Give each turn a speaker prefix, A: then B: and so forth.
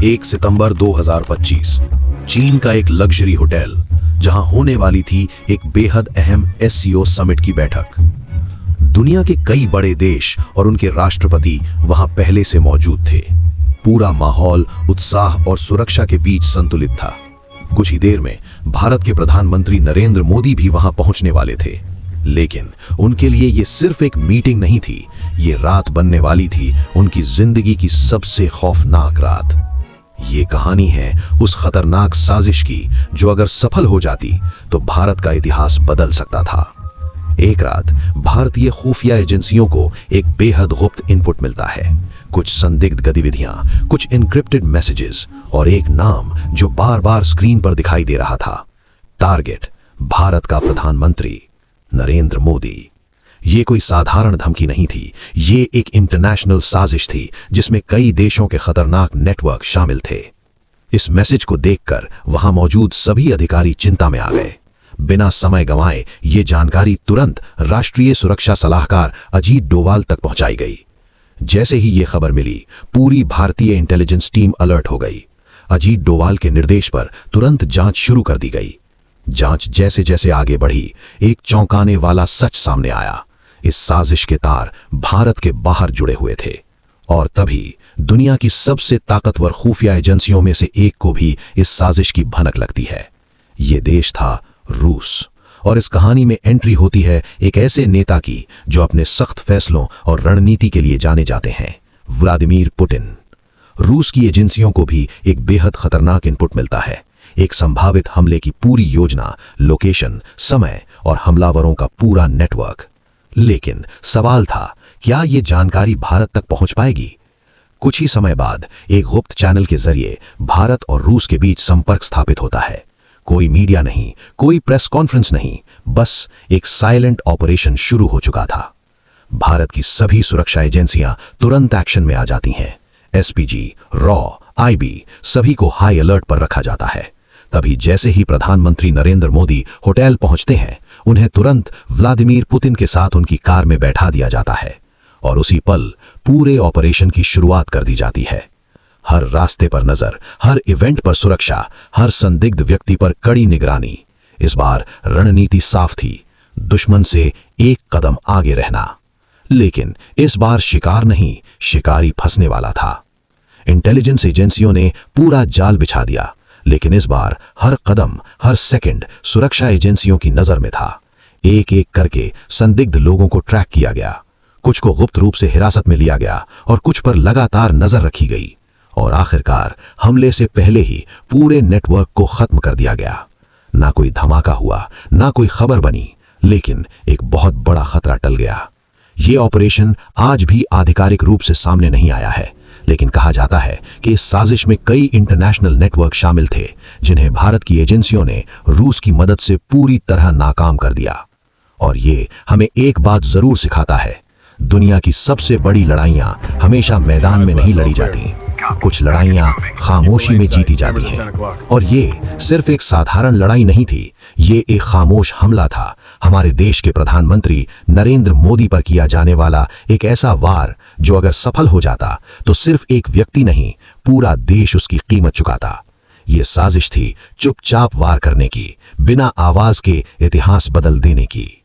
A: 1 सितंबर 2025 चीन का एक लग्जरी होटल जहां होने वाली थी एक बेहद अहम एससीओ समिट की बैठक। दुनिया के कई बड़े देश और उनके राष्ट्रपति वहां पहले से मौजूद थे। पूरा माहौल उत्साह और सुरक्षा के बीच संतुलित था। कुछ ही देर में भारत के प्रधानमंत्री नरेंद्र मोदी भी वहां पहुंचने वाले थे, लेकिन उनके लिए ये सिर्फ एक मीटिंग नहीं थी, ये रात बनने वाली थी उनकी जिंदगी की सबसे खौफनाक रात। ये कहानी है उस खतरनाक साजिश की जो अगर सफल हो जाती तो भारत का इतिहास बदल सकता था। एक रात भारतीय खुफिया एजेंसियों को एक बेहद गुप्त इनपुट मिलता है, कुछ संदिग्ध गतिविधियां, कुछ इनक्रिप्टेड मैसेजेस और एक नाम जो बार बार स्क्रीन पर दिखाई दे रहा था। टारगेट भारत का प्रधानमंत्री नरेंद्र मोदी। ये कोई साधारण धमकी नहीं थी, ये एक इंटरनेशनल साजिश थी जिसमें कई देशों के खतरनाक नेटवर्क शामिल थे। इस मैसेज को देखकर वहां मौजूद सभी अधिकारी चिंता में आ गए। बिना समय गंवाए ये जानकारी तुरंत राष्ट्रीय सुरक्षा सलाहकार अजीत डोवाल तक पहुंचाई गई। जैसे ही ये खबर मिली, पूरी भारतीय इंटेलिजेंस टीम अलर्ट हो गई। अजीत डोवाल के निर्देश पर तुरंत जांच शुरू कर दी गई। जांच जैसे जैसे आगे बढ़ी, एक चौंकाने वाला सच सामने आया। इस साजिश के तार भारत के बाहर जुड़े हुए थे और तभी दुनिया की सबसे ताकतवर खुफिया एजेंसियों में से एक को भी इस साजिश की भनक लगती है। ये देश था रूस, और इस कहानी में एंट्री होती है एक ऐसे नेता की जो अपने सख्त फैसलों और रणनीति के लिए जाने जाते हैं, व्लादिमीर पुतिन। रूस की एजेंसियों को भी एक बेहद खतरनाक इनपुट मिलता है, एक संभावित हमले की पूरी योजना, लोकेशन, समय और हमलावरों का पूरा नेटवर्क। लेकिन सवाल था, क्या ये जानकारी भारत तक पहुंच पाएगी? कुछ ही समय बाद एक गुप्त चैनल के जरिए भारत और रूस के बीच संपर्क स्थापित होता है। कोई मीडिया नहीं, कोई प्रेस कॉन्फ्रेंस नहीं, बस एक साइलेंट ऑपरेशन शुरू हो चुका था। भारत की सभी सुरक्षा एजेंसियां तुरंत एक्शन में आ जाती हैं। एसपीजी, रॉ, आईबी सभी को हाई अलर्ट पर रखा जाता है। तभी जैसे ही प्रधानमंत्री नरेंद्र मोदी होटल पहुंचते हैं, उन्हें तुरंत व्लादिमीर पुतिन के साथ उनकी कार में बैठा दिया जाता है और उसी पल पूरे ऑपरेशन की शुरुआत कर दी जाती है। हर रास्ते पर नजर, हर इवेंट पर सुरक्षा, हर संदिग्ध व्यक्ति पर कड़ी निगरानी। इस बार रणनीति साफ थी, दुश्मन से एक कदम आगे रहना। लेकिन इस बार शिकार नहीं, शिकारी फंसने वाला था। इंटेलिजेंस एजेंसियों ने पूरा जाल बिछा दिया, लेकिन इस बार हर कदम, हर सेकंड सुरक्षा एजेंसियों की नजर में था। एक एक करके संदिग्ध लोगों को ट्रैक किया गया, कुछ को गुप्त रूप से हिरासत में लिया गया और कुछ पर लगातार नजर रखी गई और आखिरकार हमले से पहले ही पूरे नेटवर्क को खत्म कर दिया गया। ना कोई धमाका हुआ, ना कोई खबर बनी, लेकिन एक बहुत बड़ा खतरा टल गया। ये ऑपरेशन आज भी आधिकारिक रूप से सामने नहीं आया है, लेकिन कहा जाता है कि इस साजिश में कई इंटरनेशनल नेटवर्क शामिल थे जिन्हें भारत की एजेंसियों ने रूस की मदद से पूरी तरह नाकाम कर दिया। और ये हमें एक बात जरूर सिखाता है, दुनिया की सबसे बड़ी लड़ाइयां हमेशा मैदान में नहीं लड़ी जाती, कुछ लड़ाइयां खामोशी में जीती जाती हैं। और ये सिर्फ एक साधारण लड़ाई नहीं थी, ये एक खामोश हमला था, हमारे देश के प्रधानमंत्री नरेंद्र मोदी पर किया जाने वाला एक ऐसा वार जो अगर सफल हो जाता तो सिर्फ एक व्यक्ति नहीं, पूरा देश उसकी कीमत चुकाता। ये साजिश थी चुपचाप वार करने की, बिना आवाज के इतिहास बदल देने की।